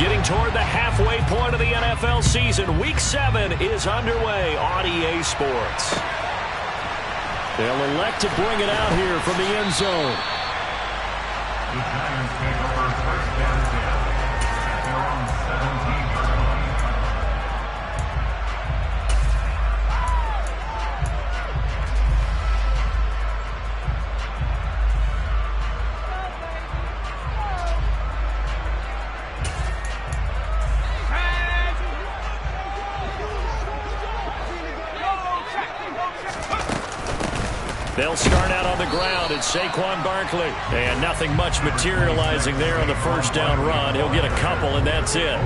Getting toward the halfway point of the NFL season. Week 7 is underway on EA Sports. They'll elect to bring it out here from the end zone. The Giants take over first down at their own 17-yard line. They'll start out on the ground. It's Saquon Barkley. And nothing much materializing there on the first down run. He'll get a couple, and that's it.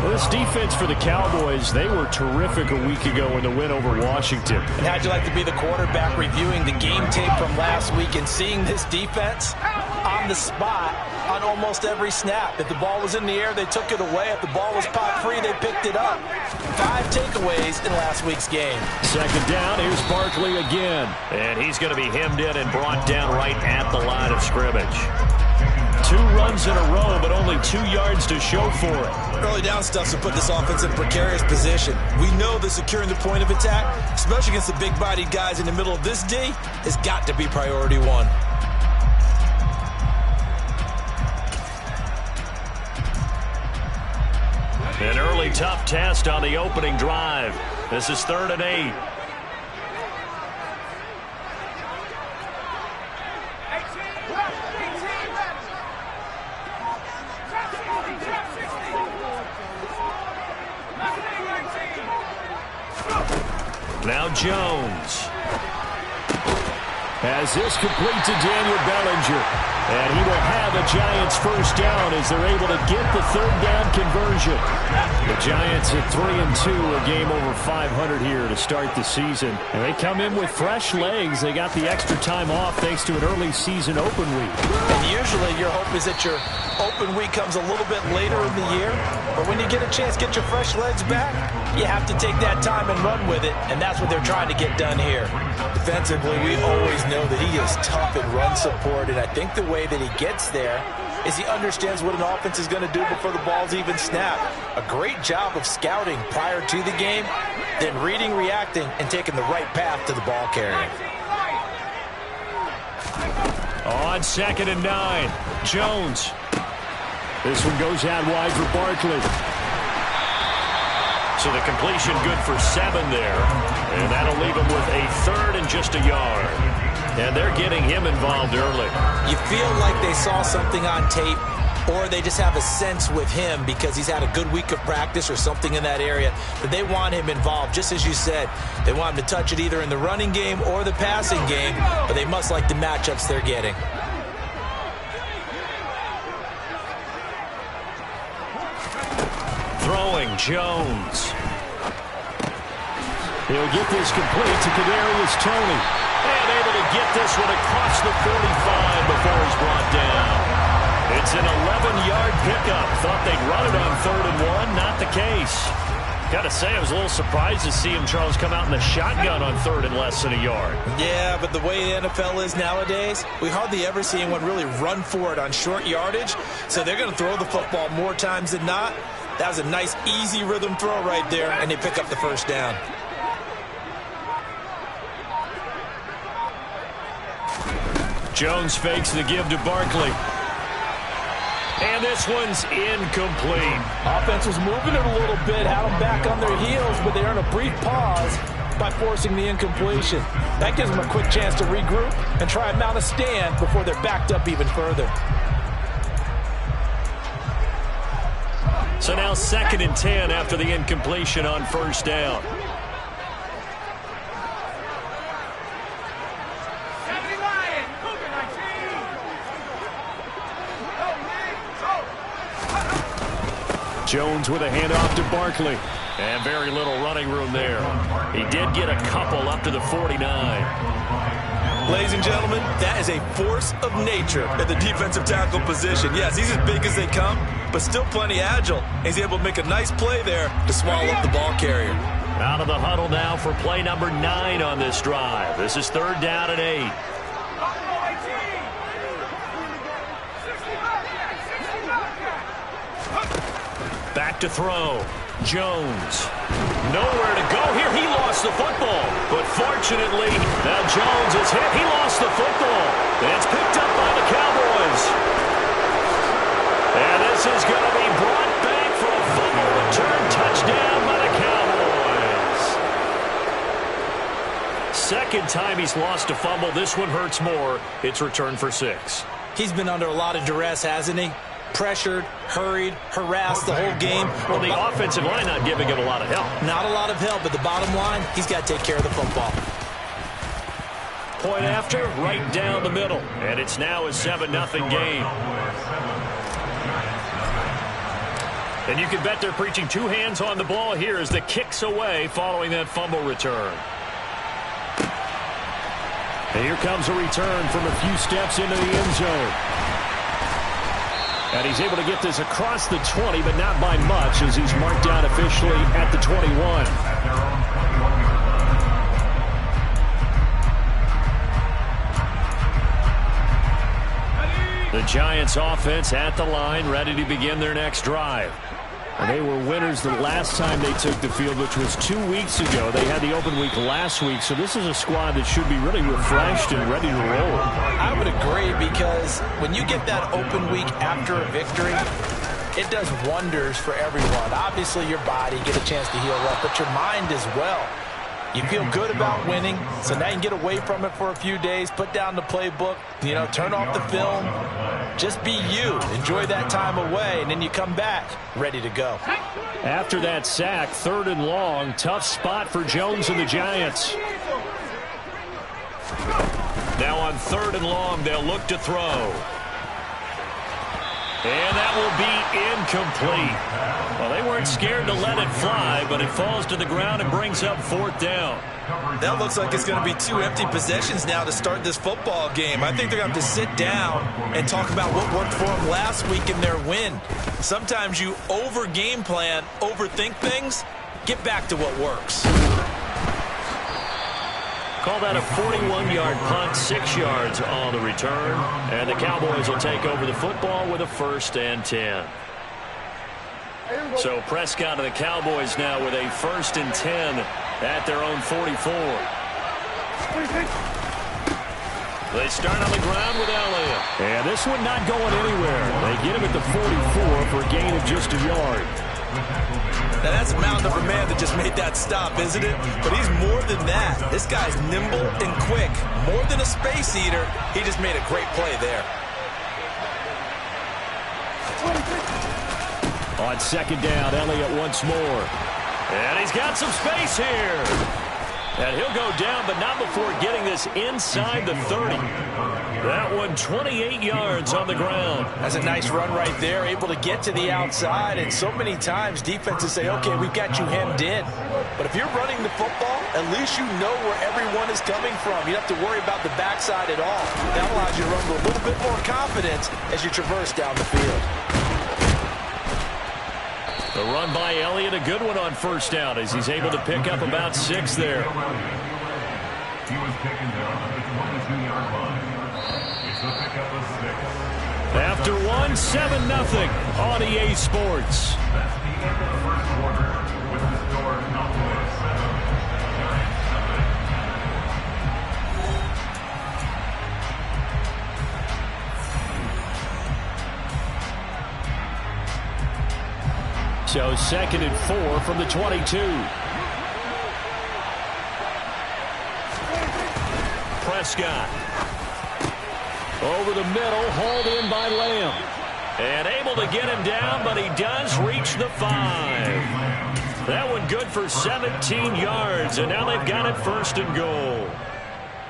Well, this defense for the Cowboys, they were terrific a week ago in the win over Washington. And how'd you like to be the quarterback reviewing the game tape from last week and seeing this defense on the spot on almost every snap? If the ball was in the air, they took it away. If the ball was pop free, they picked it up. 5 takeaways in last week's game. Second down, here's Barkley again. And he's going to be hemmed in and brought down right at the line of scrimmage. 2 runs in a row, but only 2 yards to show for it. Early down stuff to put this offense in a precarious position. We know that securing the point of attack, especially against the big-bodied guys in the middle of this D, has got to be priority 1. An early tough test on the opening drive. This is 3rd and 8. Now Jones has this complete to Daniel Bellinger. And he will have a Giants first down as they're able to get the 3rd down conversion. The Giants at 3-2, a game over 500 here to start the season. And they come in with fresh legs. They got the extra time off thanks to an early season open week. And usually your hope is that your open week comes a little bit later in the year. But when you get a chance to get your fresh legs back, you have to take that time and run with it. And that's what they're trying to get done here. Defensively, we always know that he is tough in run support. And I think the way that he gets there is he understands what an offense is going to do before the ball's even snapped. A great job of scouting prior to the game, then reading, reacting, and taking the right path to the ball carrier. On 2nd and 9, Jones. This one goes out wide for Barkley. So the completion good for 7 there. And that'll leave him with a 3rd and just a yard. And they're getting him involved early. You feel like they saw something on tape, or they just have a sense with him because he's had a good week of practice or something in that area that they want him involved. Just as you said, they want him to touch it either in the running game or the passing game, but they must like the matchups they're getting. Throwing Jones. He'll get this complete to Kadarius Toney. And able to get this one across the 45 before he's brought down. It's an 11-yard pickup. Thought they'd run it on 3rd and 1. Not the case. Got to say, I was a little surprised to see him, Charles, come out in the shotgun on 3rd and less than a yard. Yeah, but the way the NFL is nowadays, we hardly ever see anyone really run for it on short yardage. So they're going to throw the football more times than not. That was a nice, easy rhythm throw right there, and they pick up the first down. Jones fakes the give to Barkley. And this one's incomplete. Offense was moving it a little bit, had them back on their heels, but they earned a brief pause by forcing the incompletion. That gives them a quick chance to regroup and try and mount a stand before they're backed up even further. So now 2nd and 10 after the incompletion on first down. Jones with a handoff to Barkley. And very little running room there. He did get a couple up to the 49. Ladies and gentlemen, that is a force of nature at the defensive tackle position. Yes, he's as big as they come, but still plenty agile. He's able to make a nice play there to swallow up the ball carrier. Out of the huddle now for play number 9 on this drive. This is 3rd down and 8. to throw. Jones. Nowhere to go here. He lost the football. But fortunately, now Jones is hit. He lost the football. It's picked up by the Cowboys. And this is going to be brought back for a fumble return touchdown by the Cowboys. Second time he's lost a fumble. This one hurts more. It's returned for 6. He's been under a lot of duress, hasn't he? Pressured, hurried, harassed the whole game. Well, the offensive line not giving him a lot of help. Not a lot of help, but the bottom line, he's got to take care of the football. Point after, right down the middle. And it's now a 7-0 game. And you can bet they're preaching 2 hands on the ball here as the kick's away following that fumble return. And here comes a return from a few steps into the end zone. And he's able to get this across the 20, but not by much as he's marked down officially at the 21. The Giants offense at the line, ready to begin their next drive. And they were winners the last time they took the field, which was 2 weeks ago. They had the open week last week, so this is a squad that should be really refreshed and ready to roll. I would agree, because when you get that open week after a victory, it does wonders for everyone. Obviously, your body get a chance to heal up, but your mind as well. You feel good about winning, so now you can get away from it for a few days, put down the playbook, turn off the film. Just be you. Enjoy that time away, and then you come back ready to go. After that sack, 3rd and long, tough spot for Jones and the Giants. Now on 3rd and long, they'll look to throw. And that will be incomplete. Well, they weren't scared to let it fly, but it falls to the ground and brings up 4th down. That looks like it's going to be 2 empty possessions now to start this football game. I think they're going to have to sit down and talk about what worked for them last week in their win. Sometimes you over-game plan, overthink things. Get back to what works. Call that a 41-yard punt, 6 yards on the return. And the Cowboys will take over the football with a 1st and 10. So Prescott and the Cowboys now with a 1st and 10 at their own 44. They start on the ground with Elliott. And this one not going anywhere. They get him at the 44 for a gain of just a yard. Now, that's a mountain of a man that just made that stop, isn't it? But he's more than that. This guy's nimble and quick. More than a space eater, he just made a great play there. On 2nd down, Elliott once more. And he's got some space here. And he'll go down, but not before getting this inside the 30. That one 28 yards on the ground. That's a nice run right there, able to get to the outside. And so many times defenses say, okay, we've got you hemmed in. But if you're running the football, at least you know where everyone is coming from. You don't have to worry about the backside at all. That allows you to run with a little bit more confidence as you traverse down the field. The run by Elliott, a good one on 1st down as he's able to pick up about 6 there. He was taken down at the 22-yard line. It's a pickup of 6. After 1, 7-0 on EA Sports. That's the end of the first quarter with the score Cowboys 7, Giants 7. So 2nd and 4 from the 22. Prescott. Over the middle, hauled in by Lamb. And able to get him down, but he does reach the 5. That one good for 17 yards, and now they've got it 1st and goal.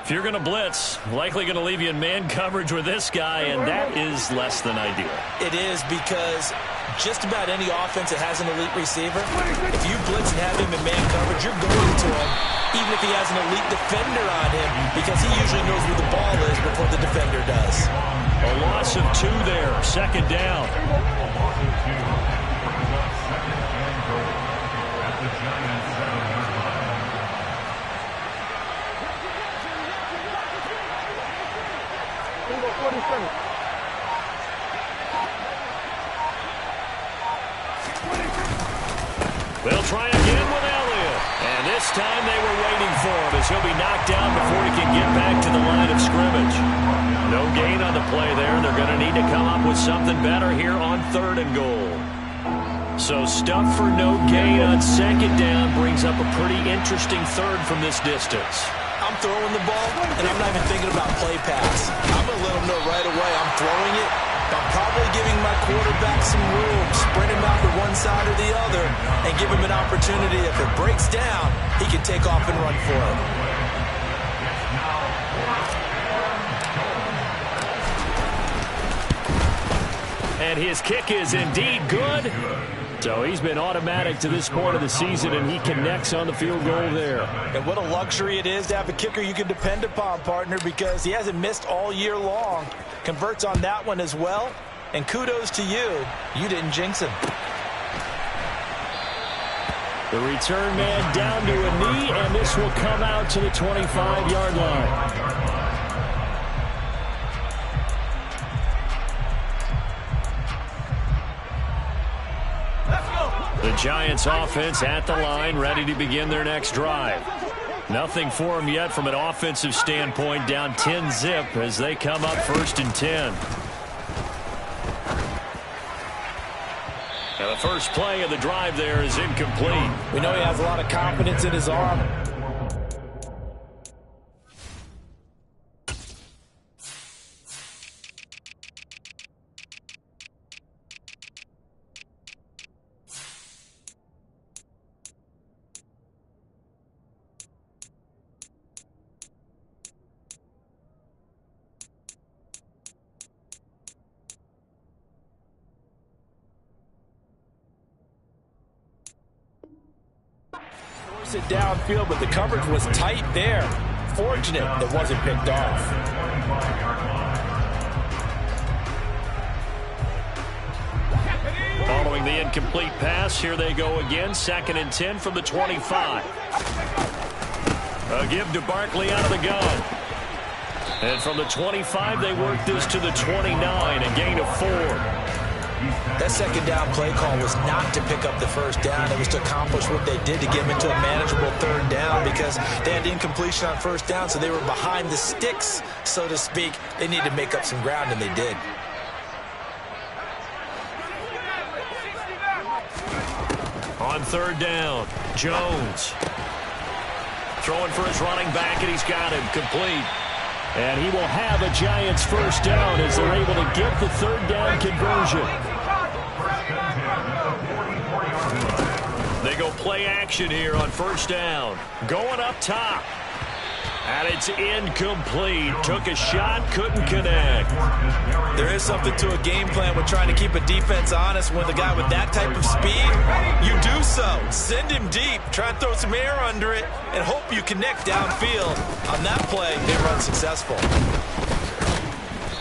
If you're going to blitz, likely going to leave you in man coverage with this guy, and that is less than ideal. It is, because just about any offense that has an elite receiver, if you blitz and have him in man coverage, you're going to him, even if he has an elite defender on him, because he usually knows where the ball is before the defender does. A loss of 2 there, 2nd down. At the Giants 7-yard line. They'll try again with Elliott. And this time they were waiting for him as he'll be knocked down before he can get back to the line of scrimmage. No gain on the play there. They're going to need to come up with something better here on 3rd and goal. So stuff for no gain on 2nd down brings up a pretty interesting 3rd from this distance. I'm throwing the ball, and I'm not even thinking about play pass. I'm going to let him know right away I'm throwing it. I'm probably giving my quarterback some room, spread him out to one side or the other, and give him an opportunity. If it breaks down, he can take off and run for it. And his kick is indeed good. So he's been automatic to this point of the season, and he connects on the field goal there. And what a luxury it is to have a kicker you can depend upon, partner, because he hasn't missed all year long. Converts on that one as well. And kudos to you. You didn't jinx him. The return man down to a knee, and this will come out to the 25-yard line. The Giants offense at the line, ready to begin their next drive. Nothing for them yet from an offensive standpoint, down 10-zip as they come up 1st and 10. And the first play of the drive there is incomplete. We know he has a lot of confidence in his arm. It downfield, but the coverage was tight there. Fortunate it wasn't picked off. Following the incomplete pass, here they go again. 2nd and 10 from the 25. A give to Barkley out of the gun. And from the 25, they work this to the 29, a gain of 4. That 2nd down play call was not to pick up the 1st down. It was to accomplish what they did to get them into a manageable 3rd down because they had incompletion on 1st down, so they were behind the sticks, so to speak. They needed to make up some ground, and they did. On 3rd down, Jones. Throwing for his running back, and he's got him complete. And he will have a Giants 1st down as they're able to get the 3rd down conversion. They go play action here on 1st down. Going up top. And it's incomplete. Took a shot, couldn't connect. There is something to a game plan with trying to keep a defense honest with a guy with that type of speed. You do so. Send him deep. Try and throw some air under it and hope you connect downfield. On that play, they run successful.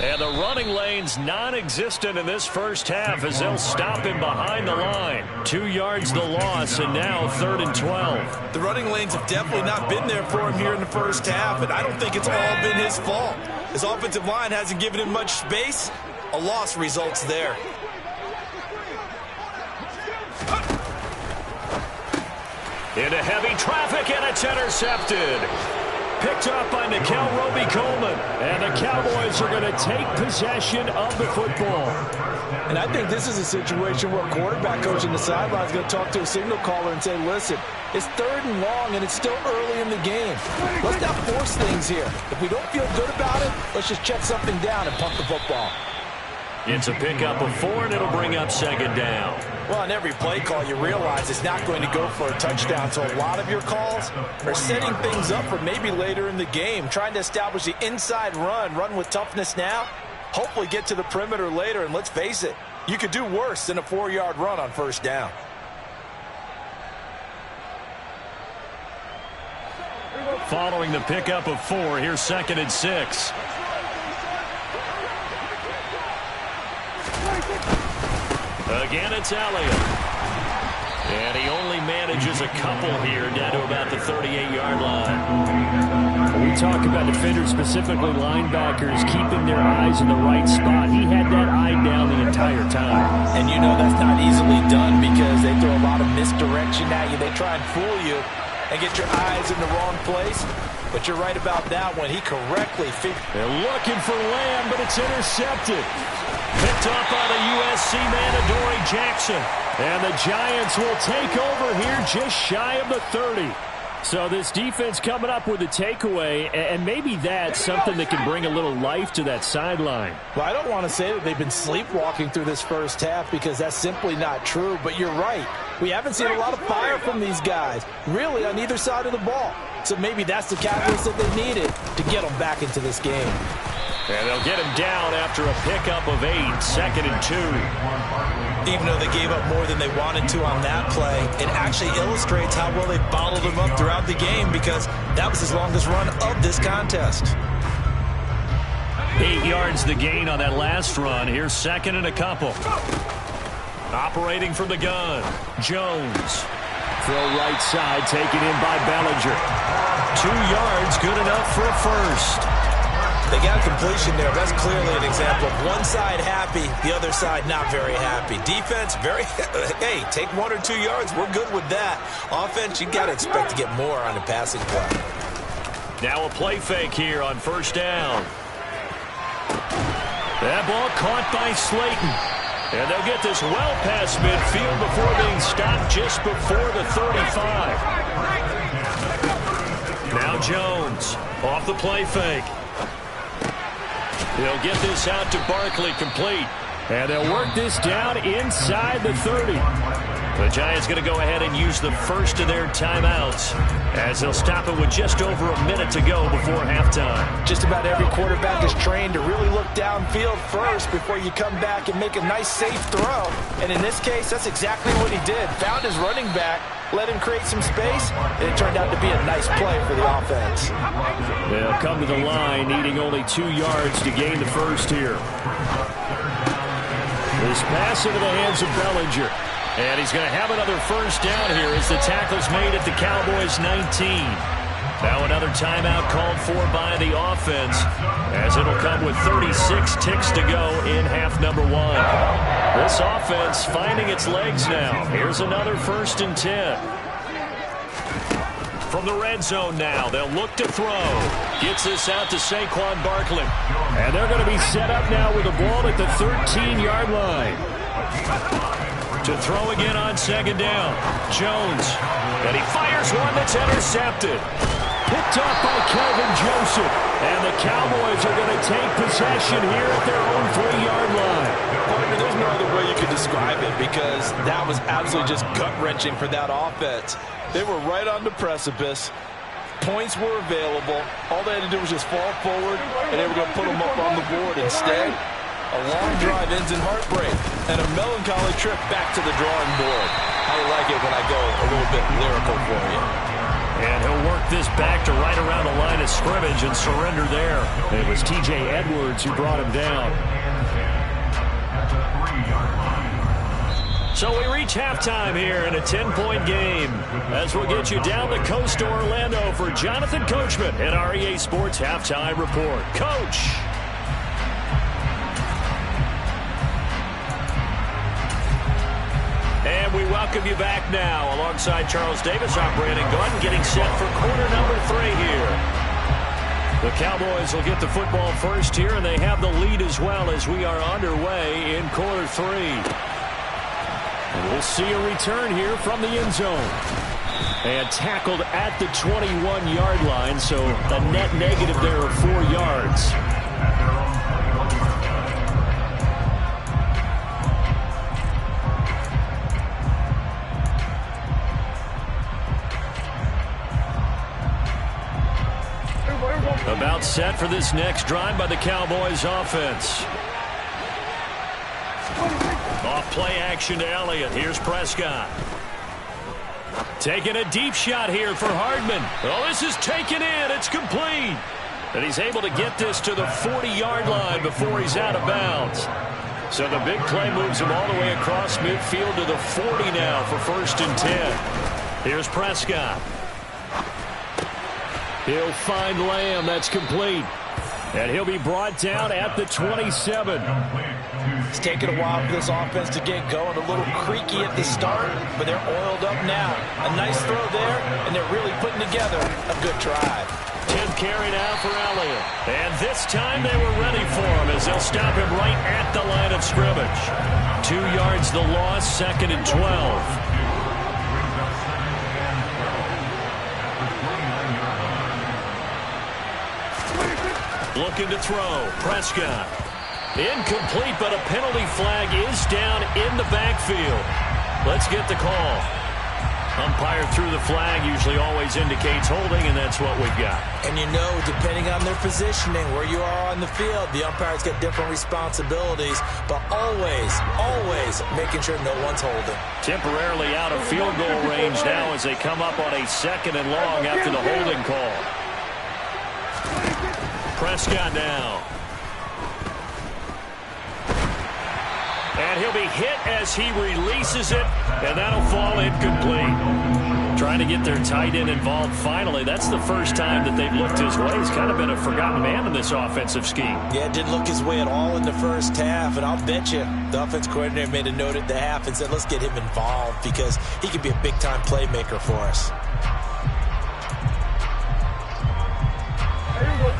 And the running lane's non-existent in this 1st half as they'll stop him behind the line. 2 yards the loss, and now 3rd and 12. The running lanes have definitely not been there for him here in the 1st half, and I don't think it's all been his fault. His offensive line hasn't given him much space. A loss results there. Into heavy traffic, and it's intercepted. Picked up by Nikel Roby-Coleman. And the Cowboys are going to take possession of the football. And I think this is a situation where a quarterback coach in the sideline is going to talk to a signal caller and say, listen, it's 3rd and long, and it's still early in the game. Let's not force things here. If we don't feel good about it, let's just check something down and punt the football. It's a pickup of 4, and it'll bring up 2nd down. Well, on every play call, you realize it's not going to go for a touchdown. So a lot of your calls are setting things up for maybe later in the game, trying to establish the inside run with toughness now, hopefully get to the perimeter later. And let's face it, you could do worse than a 4-yard run on 1st down. Following the pickup of 4, here's 2nd and 6. Again, it's Elliott. And he only manages a couple here down to about the 38-yard line. We talk about defenders, specifically linebackers, keeping their eyes in the right spot. He had that eye down the entire time. And you know that's not easily done because they throw a lot of misdirection at you. They try and fool you and get your eyes in the wrong place. But you're right about that one. He correctly figured. They're looking for Lamb, but it's intercepted. Picked up by the USC man, Adoree Jackson. And the Giants will take over here just shy of the 30. So this defense coming up with a takeaway, and maybe that's something that can bring a little life to that sideline. Well, I don't want to say that they've been sleepwalking through this first half because that's simply not true. But you're right. We haven't seen a lot of fire from these guys, really, on either side of the ball. So maybe that's the catalyst that they needed to get them back into this game. And they'll get him down after a pickup of 8, 2nd and 2. Even though they gave up more than they wanted to on that play, it actually illustrates how well they bottled him up throughout the game because that was his longest run of this contest. 8 yards the gain on that last run. Here's 2nd and a couple. Operating from the gun, Jones. Throw right side, taken in by Bellinger. 2 yards, good enough for a first. They got a completion there. That's clearly an example of one side happy, the other side not very happy. Defense, very, hey, take 1 or 2 yards. We're good with that. Offense, you got to expect to get more on the passing play. Now a play fake here on first down. That ball caught by Slayton. And they'll get this well past midfield before being stopped just before the 35. Now Jones off the play fake. They'll get this out to Barkley, complete. And they'll work this down inside the 30. The Giants going to go ahead and use the first of their timeouts as they'll stop it with just over a minute to go before halftime. Just about every quarterback is trained to really look downfield first before you come back and make a nice, safe throw. And in this case, that's exactly what he did. Found his running back, let him create some space, and it turned out to be a nice play for the offense. They'll come to the line, needing only 2 yards to gain the first here. This pass into the hands of Bellinger. And he's going to have another first down here as the tackle's made at the Cowboys' 19. Now another timeout called for by the offense as it'll come with 36 ticks to go in half number 1. This offense finding its legs now. Here's another 1st and 10. From the red zone now, they'll look to throw. Gets this out to Saquon Barkley. And they're going to be set up now with the ball at the 13-yard line. To throw again on 2nd down. Jones. And he fires one that's intercepted. Picked off by Kelvin Joseph. And the Cowboys are going to take possession here at their own 3-yard line. Partner, there's no other way you could describe it because that was absolutely just gut-wrenching for that offense. They were right on the precipice. Points were available. All they had to do was just fall forward, and they were going to put them up on the board. Instead, a long drive ends in heartbreak and a melancholy trip back to the drawing board. I like it when I go a little bit lyrical for you. And he'll work this back to right around the line of scrimmage and surrender there. It was T.J. Edwards who brought him down. So we reach halftime here in a 10-point game as we'll get you down the coast to Orlando for Jonathan Coachman at our EA Sports Halftime Report. Coach! And we welcome you back now alongside Charles Davis. I'm Brandon Gunn getting set for quarter number 3 here. The Cowboys will get the football first here, and they have the lead as well as we are underway in quarter 3. And we'll see a return here from the end zone. And tackled at the 21-yard line, so a net negative there of 4 yards. About set for this next drive by the Cowboys offense. Off play action to Elliott. Here's Prescott. Taking a deep shot here for Hardman. Oh, this is taken in. It's complete. And he's able to get this to the 40-yard line before he's out of bounds. So the big play moves him all the way across midfield to the 40 now for 1st and 10. Here's Prescott. He'll find Lamb. That's complete. And he'll be brought down at the 27. It's taken a while for this offense to get going. A little creaky at the start, but they're oiled up now. A nice throw there, and they're really putting together a good drive. 10th carry now for Elliott. And this time they were ready for him as they'll stop him right at the line of scrimmage. 2 yards the loss, 2nd and 12. Looking to throw. Prescott. Incomplete, but a penalty flag is down in the backfield. Let's get the call. Umpire threw the flag, usually always indicates holding, and that's what we've got. And you know, depending on their positioning, where you are on the field, the umpires get different responsibilities, but always making sure no one's holding. Temporarily out of field goal range now as they come up on a 2nd and long after the holding call. Prescott now. And he'll be hit as he releases it, and that'll fall incomplete. Trying to get their tight end involved finally. That's the first time that they've looked his way. He's kind of been a forgotten man in this offensive scheme. Yeah, it didn't look his way at all in the first half, and I'll bet you the offense coordinator made a note at the half and said, let's get him involved because he could be a big-time playmaker for us.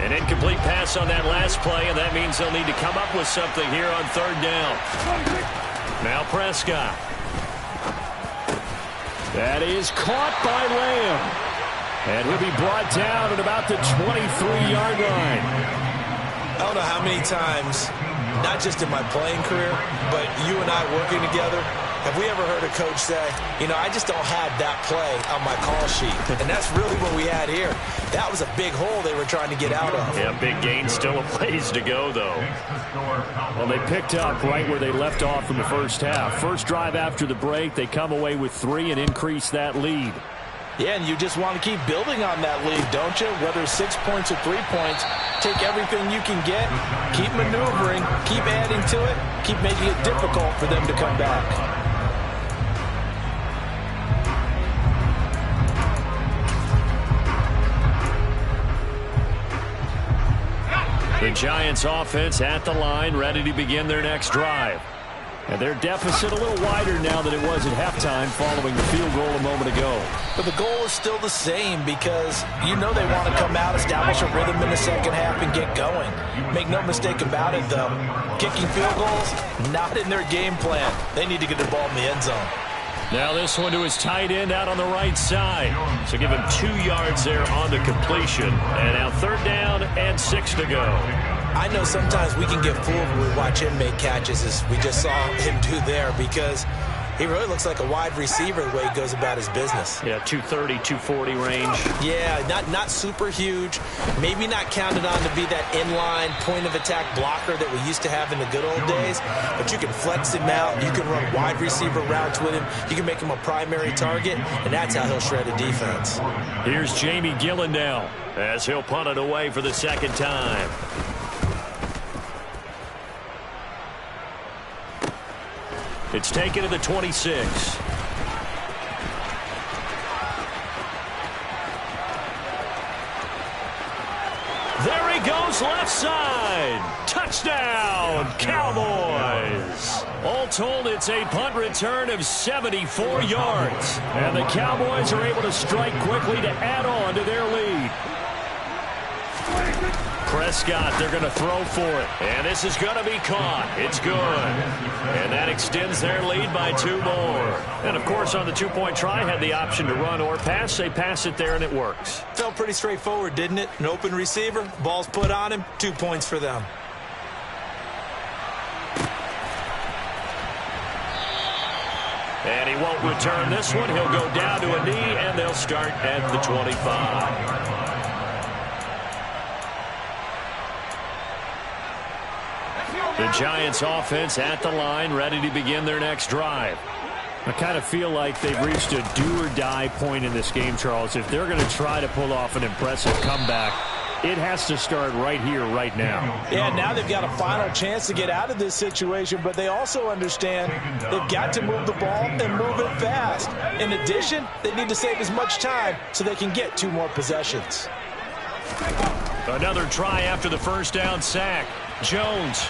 An incomplete pass on that last play, and that means they'll need to come up with something here on 3rd down. Now Prescott. That is caught by Lamb. And he'll be brought down at about the 23-yard line. I don't know how many times, not just in my playing career, but you and I working together, have we ever heard a coach say, you know, I just don't have that play on my call sheet. And that's really what we had here. That was a big hole they were trying to get out of. Yeah, big gain, still a ways to go, though. Well, they picked up right where they left off in the first half. First drive after the break, they come away with 3 and increase that lead. Yeah, and you just want to keep building on that lead, don't you? Whether 6 points or 3 points, take everything you can get, keep maneuvering, keep adding to it, keep making it difficult for them to come back. The Giants offense at the line, ready to begin their next drive. And their deficit a little wider now than it was at halftime following the field goal a moment ago. But the goal is still the same because you know they want to come out, establish a rhythm in the second half, and get going. Make no mistake about it, though. Kicking field goals, not in their game plan. They need to get the ball in the end zone. Now this one to his tight end out on the right side. So give him 2 yards there on the completion. And now 3rd down and 6 to go. I know sometimes we can get fooled when we watch him make catches as we just saw him do there because he really looks like a wide receiver the way he goes about his business. Yeah, 230, 240 range. Yeah, not super huge. Maybe not counted on to be that inline point-of-attack blocker that we used to have in the good old days. But you can flex him out. You can run wide receiver routes with him. You can make him a primary target, and that's how he'll shred a defense. Here's Jamie Gillen now as he'll punt it away for the 2nd time. It's taken to the 26. There he goes, left side. Touchdown, Cowboys. All told, it's a punt return of 74 yards. And the Cowboys are able to strike quickly to add on to their lead. Prescott, they're going to throw for it. And this is going to be caught. It's good. And that extends their lead by 2 more. And, of course, on the 2-point try, had the option to run or pass. They pass it there, and it works. Felt pretty straightforward, didn't it? An open receiver, ball's put on him, 2 points for them. And he won't return this one. He'll go down to a knee, and they'll start at the 25. The Giants offense at the line, ready to begin their next drive. I kind of feel like they've reached a do-or-die point in this game, Charles. If they're going to try to pull off an impressive comeback, It has to start right here, right now. Yeah, now they've got a final chance to get out of this situation, but they also understand they've got to move the ball and move it fast. In addition, they need to save as much time so they can get 2 more possessions. Another try after the first down sack. Jones.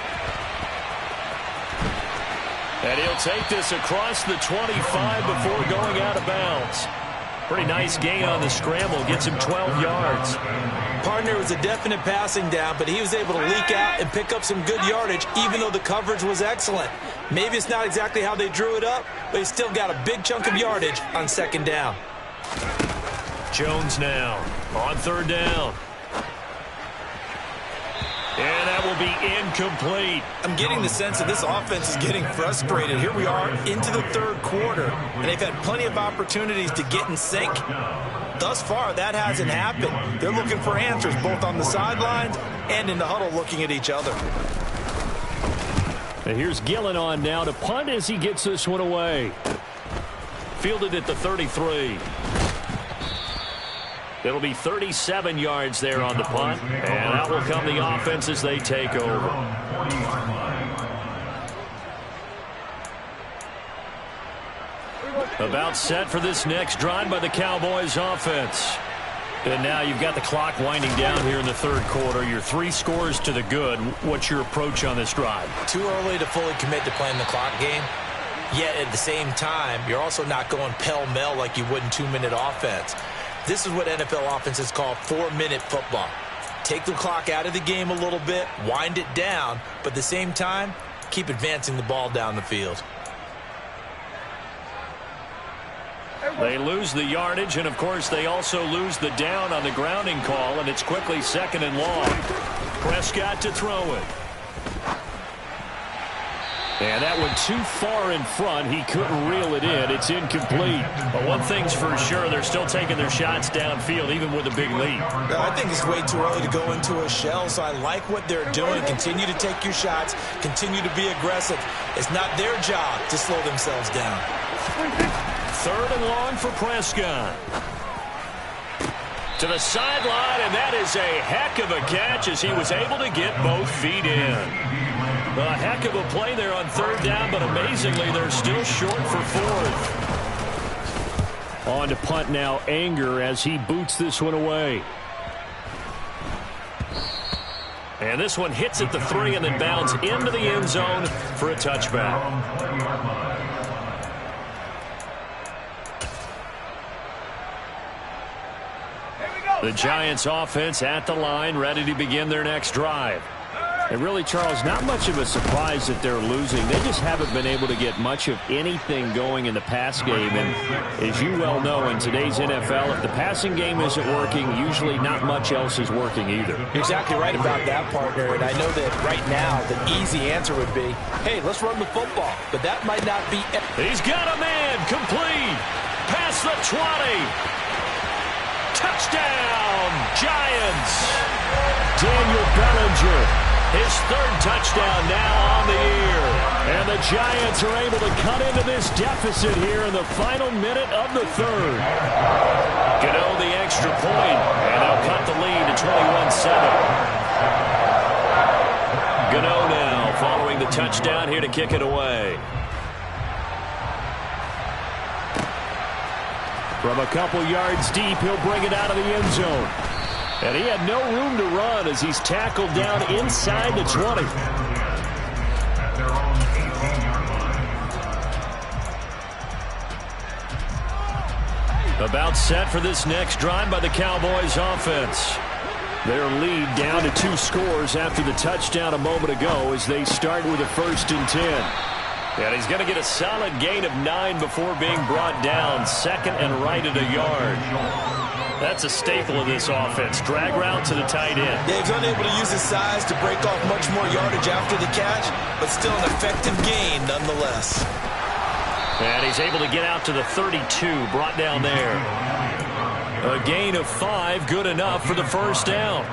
And he'll take this across the 25 before going out of bounds. Pretty nice gain on the scramble. Gets him 12 yards. Partner was a definite passing down, but he was able to leak out and pick up some good yardage, even though the coverage was excellent. Maybe it's not exactly how they drew it up, but he still got a big chunk of yardage on second down. Jones now on third down. And that will be incomplete. I'm getting the sense that this offense is getting frustrated. Here we are into the third quarter, and they've had plenty of opportunities to get in sync. Thus far, that hasn't happened. They're looking for answers both on the sidelines and in the huddle looking at each other. And here's Gillen on now to punt as he gets this one away. Fielded at the 33. It'll be 37 yards there on the punt, and out will come the offense as they take over. About set for this next drive by the Cowboys offense. And now you've got the clock winding down here in the third quarter. You're 3 scores to the good. What's your approach on this drive? Too early to fully commit to playing the clock game. Yet at the same time, you're also not going pell-mell like you would in 2-minute offense. This is what NFL offenses call 4-minute football. Take the clock out of the game a little bit, wind it down, but at the same time, keep advancing the ball down the field. They lose the yardage, and of course they also lose the down on the grounding call, and it's quickly 2nd and long. Prescott to throw it. And that went too far in front. He couldn't reel it in. It's incomplete. But one thing's for sure, they're still taking their shots downfield, even with a big lead. I think it's way too early to go into a shell, so I like what they're doing. Continue to take your shots. Continue to be aggressive. It's not their job to slow themselves down. 3rd and long for Prescott. To the sideline, and that is a heck of a catch as he was able to get both feet in. A heck of a play there on 3rd down, but amazingly, they're still short for 4th. On to punt now, Anger, as he boots this one away. And this one hits at the 3 and then bounds into the end zone for a touchback. The Giants offense at the line, ready to begin their next drive. And really, Charles, not much of a surprise that they're losing. They just haven't been able to get much of anything going in the pass game. And as you well know, in today's NFL, if the passing game isn't working, usually not much else is working either. You're exactly right about that, partner. And I know that right now the easy answer would be, hey, let's run the football. But that might not be. He's got a man complete. Past the 20. Touchdown, Giants. Daniel Bellinger, his 3rd touchdown now on the year. And the Giants are able to cut into this deficit here in the final minute of the 3rd. Gano the extra point, and they'll cut the lead to 21-7. Gano now following the touchdown here to kick it away. From a couple yards deep, he'll bring it out of the end zone. And he had no room to run as he's tackled down inside the 20. At their own 18-yard line. About set for this next drive by the Cowboys offense. Their lead down to 2 scores after the touchdown a moment ago as they start with a 1st and 10. And he's going to get a solid gain of 9 before being brought down. 2nd and right at a yard. That's a staple of this offense. Drag route to the tight end. Yeah, he's unable to use his size to break off much more yardage after the catch, but still an effective gain nonetheless. And he's able to get out to the 32, brought down there. A gain of 5, good enough for the 1st down.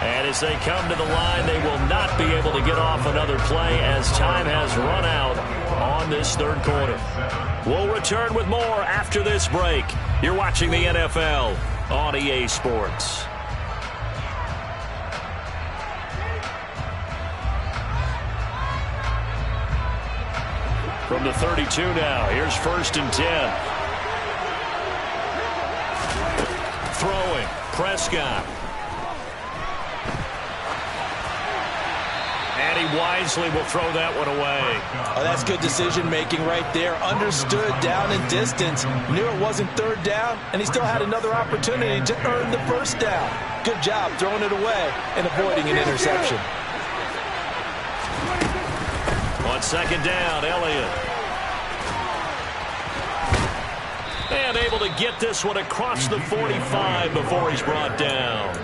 And as they come to the line, they will not be able to get off another play as time has run out on this third quarter. We'll return with more after this break. You're watching the NFL on EA Sports. From the 32 now, here's 1st and 10. Throwing, Prescott. And he wisely will throw that one away. Oh, that's good decision-making right there. Understood down and distance. Knew it wasn't third down, and he still had another opportunity to earn the first down. Good job throwing it away and avoiding an interception. On 2nd down, Elliott. And able to get this one across the 45 before he's brought down.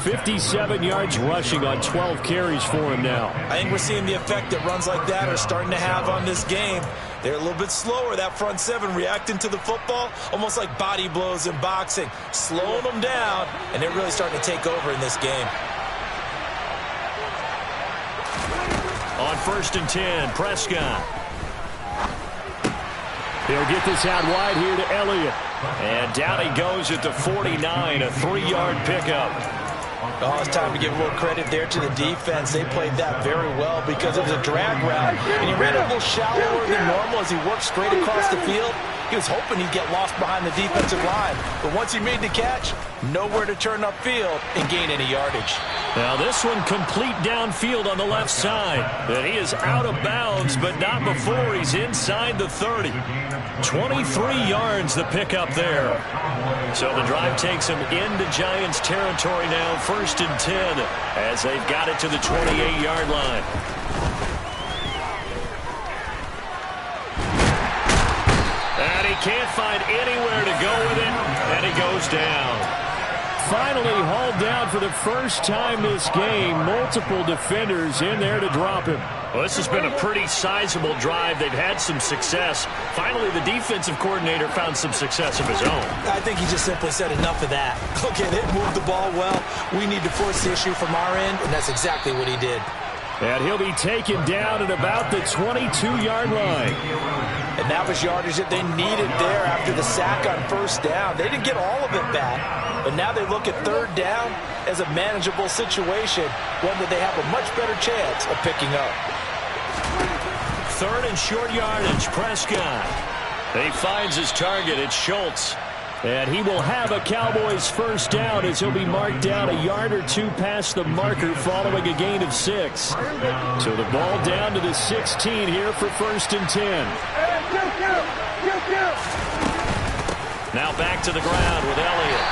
57 yards rushing on 12 carries for him now. I think we're seeing the effect that runs like that are starting to have on this game. They're a little bit slower, that front seven, reacting to the football, almost like body blows in boxing, slowing them down, and they're really starting to take over in this game. On 1st and 10, Prescott. He'll get this out wide here to Elliott. And down he goes at the 49, a 3-yard pickup. Oh, it's time to give a little credit there to the defense. They played that very well because it was a drag route, and he ran it a little shallower than normal as he worked straight across the field. He was hoping he'd get lost behind the defensive line, but once he made the catch, nowhere to turn upfield and gain any yardage. Now this one complete downfield on the left side. And he is out of bounds, but not before he's inside the 30. 23 yards the pickup there. So the drive takes him into Giants territory now, 1st and 10, as they've got it to the 28-yard line. And he can't find anywhere to go with it, and he goes down. Finally hauled down for the first time this game. Multiple defenders in there to drop him. Well, this has been a pretty sizable drive. They've had some success. Finally, the defensive coordinator found some success of his own. I think he just simply said enough of that. Okay, they moved the ball well. We need to force the issue from our end, and that's exactly what he did. And he'll be taken down at about the 22-yard line. And that was yardage that they needed there after the sack on 1st down. They didn't get all of it back, but now they look at 3rd down as a manageable situation, one that they have a much better chance of picking up. 3rd and short yardage, Prescott. He finds his target. It's Schultz. And he will have a Cowboys first down as he'll be marked down a yard or two past the marker following a gain of 6. So the ball down to the 16 here for 1st and 10. Now back to the ground with Elliott.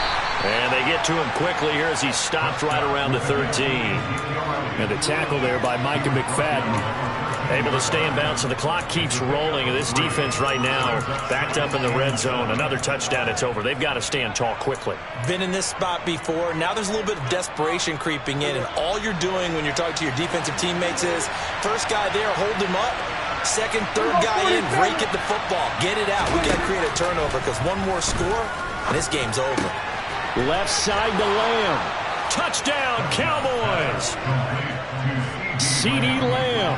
And they get to him quickly here as he stopped right around the 13. And the tackle there by Micah McFadden. Able to stay in bounds, and the clock keeps rolling. And this defense right now backed up in the red zone. Another touchdown, it's over. They've got to stand tall quickly. Been in this spot before. Now there's a little bit of desperation creeping in, and all you're doing when you're talking to your defensive teammates is first guy there, hold him up. Second, third guy in, rake at the football. Get it out. We got to create a turnover because one more score, and this game's over. Left side to Lamb. Touchdown, Cowboys! CeeDee Lamb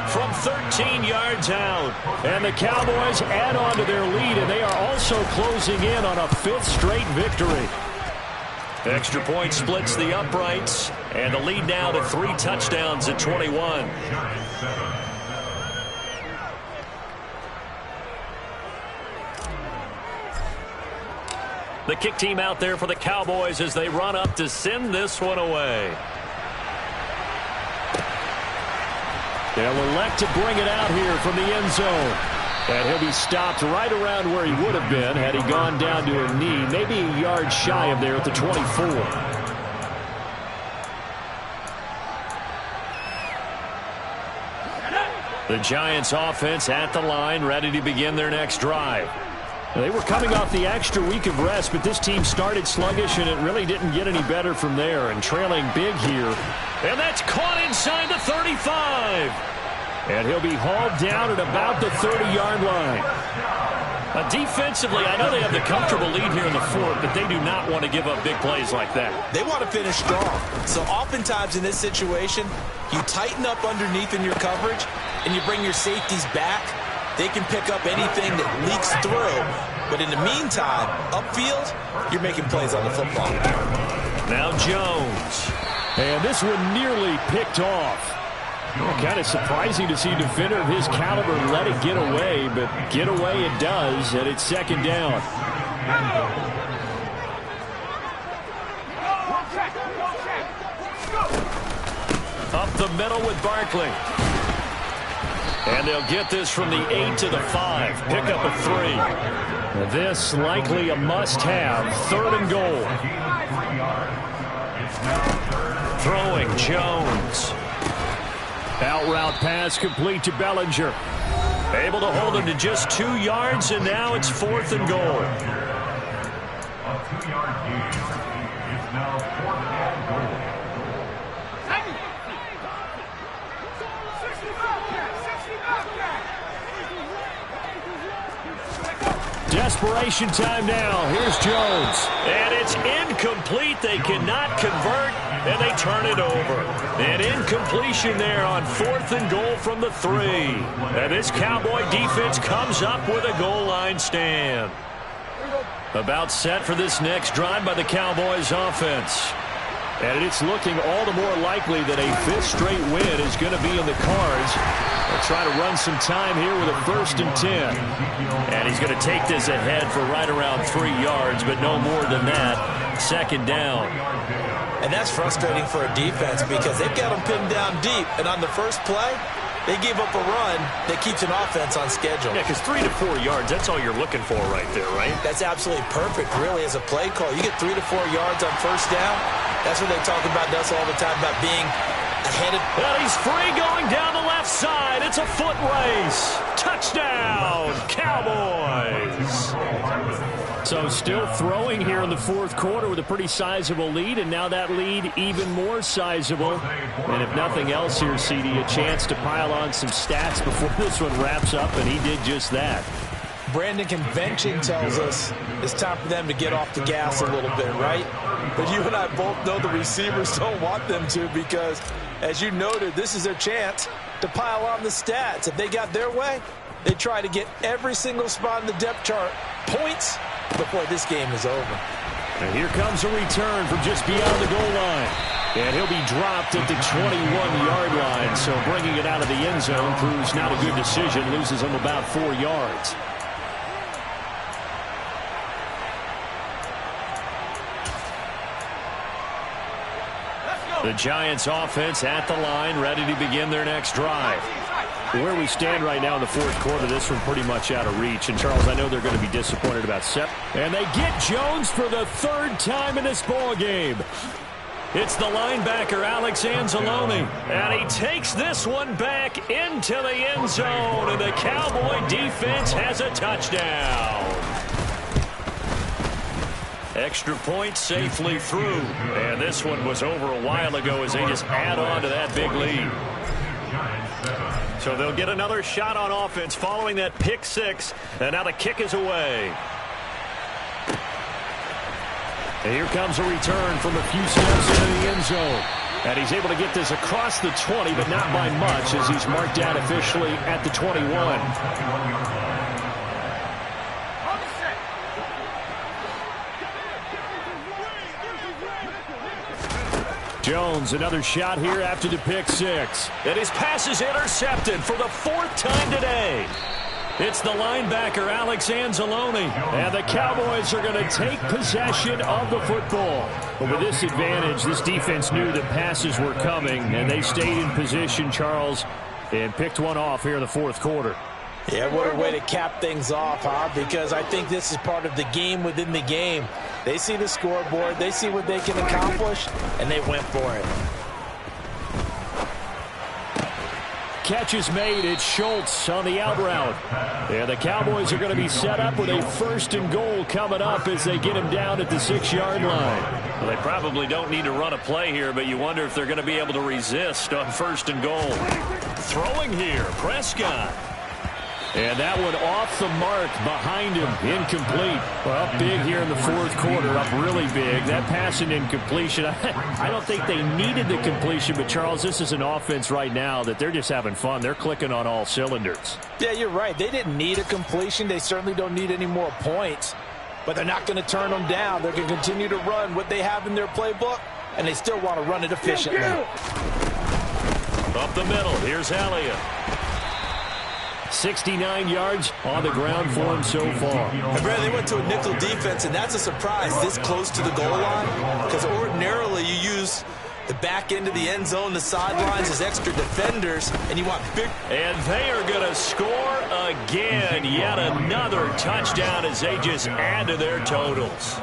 from 13 yards out. And the Cowboys add on to their lead, and they are also closing in on a 5th straight victory. Extra point splits the uprights, and the lead now to 3 touchdowns at 21. The kick team out there for the Cowboys as they run up to send this one away. They'll elect to bring it out here from the end zone. And he'll be stopped right around where he would have been had he gone down to a knee, maybe a yard shy of there at the 24. The Giants offense at the line, ready to begin their next drive. They were coming off the extra week of rest, but this team started sluggish, and it really didn't get any better from there. And trailing big here. And that's caught inside the 35. And he'll be hauled down at about the 30-yard line. Defensively, I know they have the comfortable lead here in the 4th, but they do not want to give up big plays like that. They want to finish strong. So oftentimes in this situation, you tighten up underneath in your coverage, and you bring your safeties back. they can pick up anything that leaks through. But in the meantime, upfield, you're making plays on the football. Now Jones. And this one nearly picked off. Kind of surprising to see a defender of his caliber let it get away, but get away it does, and it's second down. Up the middle with Barkley. And they'll get this from the 8 to the 5. Pick up a 3. This likely a must-have. 3rd and goal. Throwing Jones. Out route pass complete to Bellinger. Able to hold him to just 2 yards, and now it's 4th and goal. A 2-yard gain. It's now 4th and goal. Desperation time now. Here's Jones. And it's incomplete. They cannot convert, and they turn it over. An incompletion there on 4th and goal from the 3. And this Cowboy defense comes up with a goal line stand. About set for this next drive by the Cowboys offense. And it's looking all the more likely that a 5th straight win is going to be in the cards. They'll try to run some time here with a 1st and 10. And he's going to take this ahead for right around 3 yards, but no more than that. 2nd down. And that's frustrating for a defense because they've got them pinned down deep. And on the first play, they gave up a run that keeps an offense on schedule. Yeah, because 3 to 4 yards, that's all you're looking for right there, right? That's absolutely perfect, really, as a play call. You get 3 to 4 yards on 1st down. That's what they talk about us all the time, about being ahead of. Well, he's free going down the left side. It's a foot race. Touchdown, Cowboys. So still throwing here in the 4th quarter with a pretty sizable lead, and now that lead even more sizable. And if nothing else here, CD, a chance to pile on some stats before this one wraps up, and he did just that. Brandon, convention tells us it's time for them to get off the gas a little bit, right? But you and I both know the receivers don't want them to because, as you noted, this is their chance to pile on the stats. If they got their way, they try to get every single spot in the depth chart points before this game is over. And here comes a return from just beyond the goal line. And he'll be dropped at the 21-yard line. So bringing it out of the end zone proves not a good decision. Loses him about 4 yards. The Giants offense at the line, ready to begin their next drive. Where we stand right now in the 4th quarter, this one pretty much out of reach. And, Charles, I know they're going to be disappointed about set. And they get Jones for the 3rd time in this ball game. It's the linebacker, Alex Anzalone. And he takes this one back into the end zone. And the Cowboy defense has a touchdown. Extra point safely through. And this one was over a while ago as they just add on to that big lead. So they'll get another shot on offense following that pick 6. And now the kick is away. And here comes a return from a few steps into the end zone. And he's able to get this across the 20, but not by much as he's marked out officially at the 21. Jones, another shot here after the pick 6. And his pass is intercepted for the 4th time today. It's the linebacker, Alex Anzalone. And the Cowboys are going to take possession of the football. But with this advantage, this defense knew that passes were coming, and they stayed in position, Charles, and picked one off here in the 4th quarter. Yeah, what a way to cap things off, huh? Because I think this is part of the game within the game. They see the scoreboard, they see what they can accomplish, and they went for it. Catch is made. It's Schultz on the out route. And the Cowboys are going to be set up with a 1st and goal coming up as they get him down at the 6-yard line. Well, they probably don't need to run a play here, but you wonder if they're going to be able to resist on 1st and goal. Throwing here, Prescott. And that one off the mark behind him, incomplete. Well, up big here in the fourth quarter, up really big. That pass and incompletion, I don't think they needed the completion, but Charles, this is an offense right now that they're just having fun. They're clicking on all cylinders. Yeah, you're right. They didn't need a completion. They certainly don't need any more points, but they're not going to turn them down. They're going to continue to run what they have in their playbook, and they still want to run it efficiently. Up the middle, here's Elliott. 69 yards on the ground for him so far. And Brad, they went to a nickel defense, and that's a surprise this close to the goal line, because ordinarily you use the back end of the end zone, the sidelines as extra defenders, and you want big. And they are going to score again. Yet another touchdown as they just add to their totals.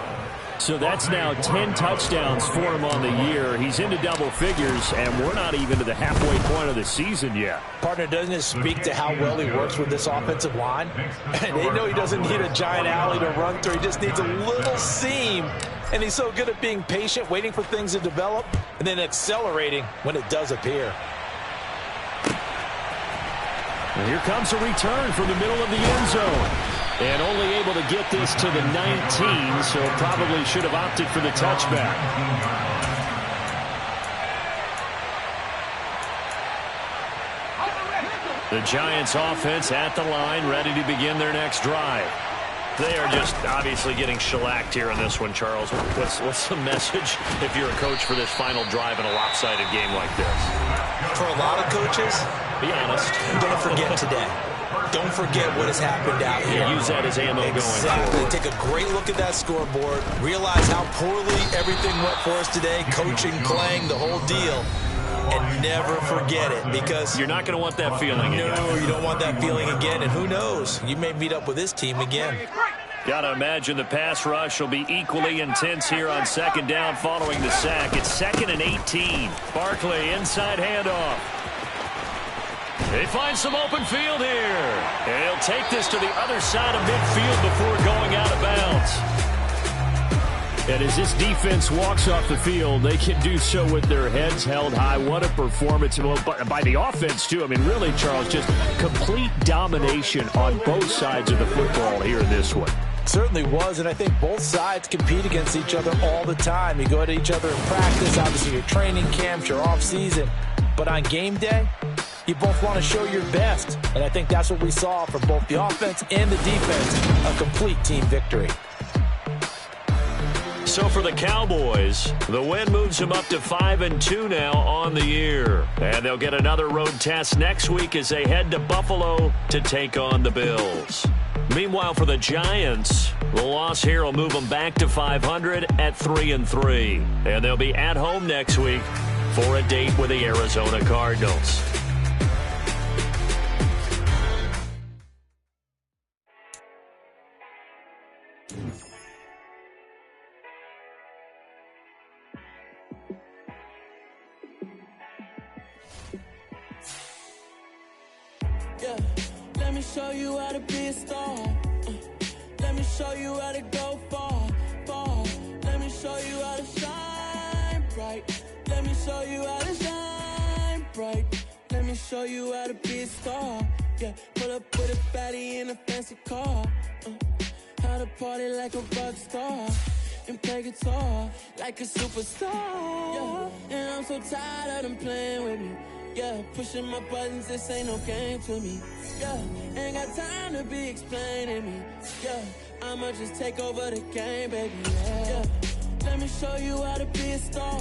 So that's now 10 touchdowns for him on the year. He's into double figures, and we're not even to the halfway point of the season yet. Partner, doesn't it speak to how well he works with this offensive line? And they know he doesn't need a giant alley to run through. He just needs a little seam. And he's so good at being patient, waiting for things to develop, and then accelerating when it does appear. And here comes a return from the middle of the end zone. And only able to get this to the 19, so probably should have opted for the touchback. The Giants offense at the line, ready to begin their next drive. They are just obviously getting shellacked here in this one, Charles. What's the message if you're a coach for this final drive in a lopsided game like this? For a lot of coaches, be honest. Don't forget today. Don't forget what has happened out here. Use that as ammo going forward. Take a great look at that scoreboard. Realize how poorly everything went for us today. Coaching, playing, the whole deal. And never forget it, because you're not going to want that feeling again. No, you don't want that feeling again. And who knows? You may meet up with this team again. Got to imagine the pass rush will be equally intense here on second down following the sack. It's 2nd and 18. Barkley inside handoff. They find some open field here. And he'll take this to the other side of midfield before going out of bounds. And as this defense walks off the field, they can do so with their heads held high. What a performance by the offense, too. I mean, really, Charles, just complete domination on both sides of the football here in this one. Certainly was, and I think both sides compete against each other all the time. You go at each other in practice, obviously your training camps, your off-season. But on game day, you both want to show your best. And I think that's what we saw from both the offense and the defense, a complete team victory. So for the Cowboys, the win moves them up to 5-2 now on the year. And they'll get another road test next week as they head to Buffalo to take on the Bills. Meanwhile, for the Giants, the loss here will move them back to 500 at 3-3. And they'll be at home next week for a date with the Arizona Cardinals. Let me show you how to be a star. Let me show you how to go far, far. Let me show you how to shine bright. Let me show you how to shine bright. Let me show you how to be a star. Yeah, pull up with a baddie in a fancy car. How to party like a rock star and play guitar like a superstar. Yeah, and I'm so tired of them playing with me. Yeah, pushing my buttons, this ain't no game to me. Yeah, ain't got time to be explaining me. Yeah, I'ma just take over the game, baby. Yeah, let me show you how to be a star.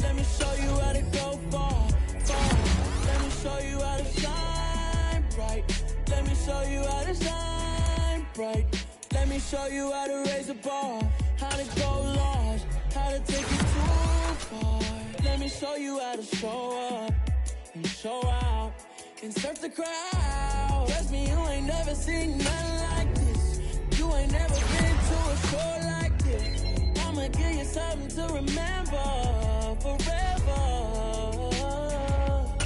Let me show you how to go far, far. Let me show you how to shine bright. Let me show you how to shine bright. Let me show you how to raise a bar, how to go large, how to take it too far. Let me show you how to show up and show out and surf the crowd. Trust me, you ain't never seen nothing like this. You ain't never been to a show like this. I'ma give you something to remember forever.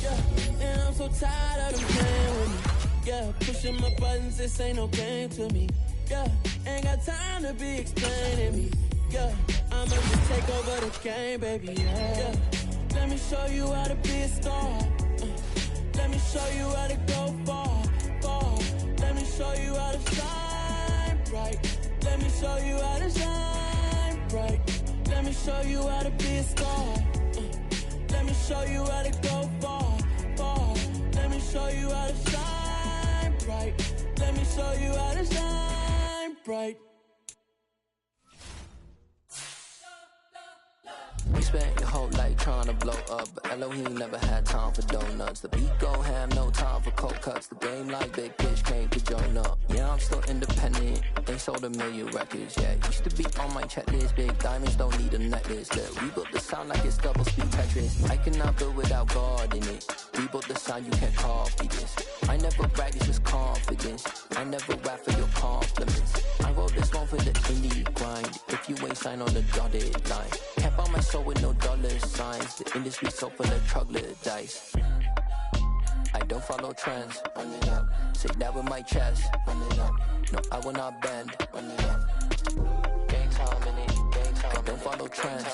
Yeah, and I'm so tired of them playing with me. Yeah, pushing my buttons, this ain't no game to me. Yeah, ain't got time to be explaining me. Yeah, I'ma just take over the game, baby. Yeah, let me show you how to be a star. Let me show you how to go far, far. show you how to shine bright. Let me show you how to shine bright. Let me show you how to be a star. Let me show you how to go far, far. Let me show you how to shine bright. Let me show you how to shine bright. We spent your whole life trying to blow up, but Elohim never had time for donuts. The beat go ham, no time for cold cuts. The game like Big Fish came to join up. Yeah, I'm still independent, ain't sold a million records yet. Used to be on my checklist, big diamonds don't need a necklace. Look, we built the sound like it's double speed Tetris. I cannot build without God in it. We built the sound, you can't copy this. I never brag, it's just confidence. I never rap for your compliments. I wrote this one for the indie grind. If you ain't signed on the dotted line, can't buy my soul with no dollar signs. The industry so full of troglodytes. I don't follow trends. Run it up. Say that with my chest. Run it up. No, I will not bend. Run it up. Gang time in it. Gang time. I don't follow trends.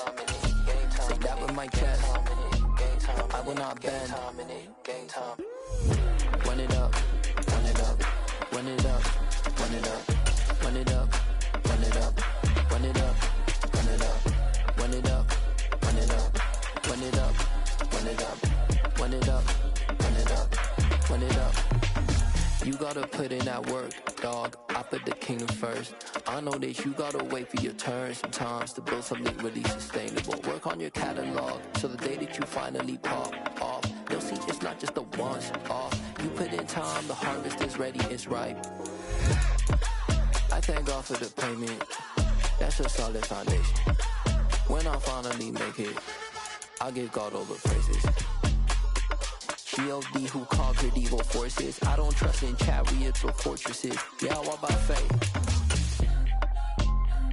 Say that with my chest. I will not bend. Gang time. Run it up. Run it up. Run it up. Run it up. Run it up. Run it up. Run it up. Run it up. Run it up. Run it up. Run it up. Run it up. Run it up. Run it up. Run it up. You gotta put in that work, dog. I put the kingdom first. I know that you gotta wait for your turn sometimes to build something really sustainable. Work on your catalog so the day that you finally pop off, you'll see it's not just a once off. You put in time, the harvest is ready, it's ripe. I thank God for the payment. That's a solid foundation. When I finally make it, I'll give God all the praises. G.O.D. who conquered evil forces. I don't trust in chariots or fortresses. Yeah, I walk by faith.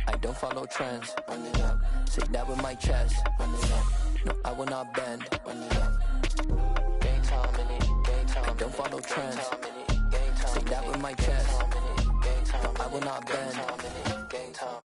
I don't follow trends. Run it up. Say that with my chest. Run it up. No, I will not bend. Run it up. Gang time in it. Gang time. I don't follow trends. Say that with my chest. I will not bend. Gang time.